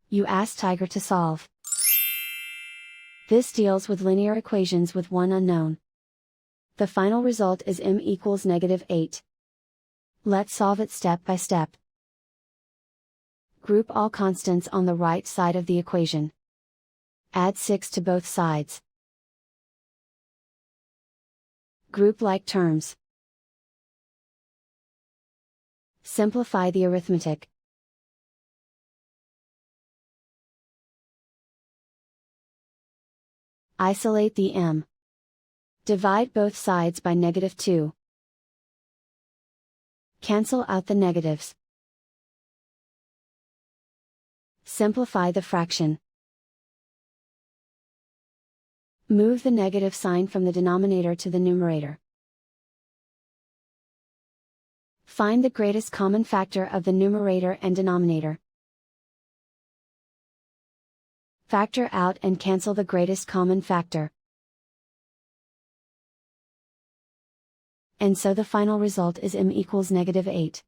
You ask Tiger to solve. This deals with linear equations with one unknown. The final result is m equals -8. Let's solve it step by step. Group all constants on the right side of the equation. Add 6 to both sides. Group like terms. Simplify the arithmetic. Isolate the m. Divide both sides by -2. Cancel out the negatives. Simplify the fraction. Move the negative sign from the denominator to the numerator. Find the greatest common factor of the numerator and denominator. Factor out and cancel the greatest common factor. And so the final result is m equals -8.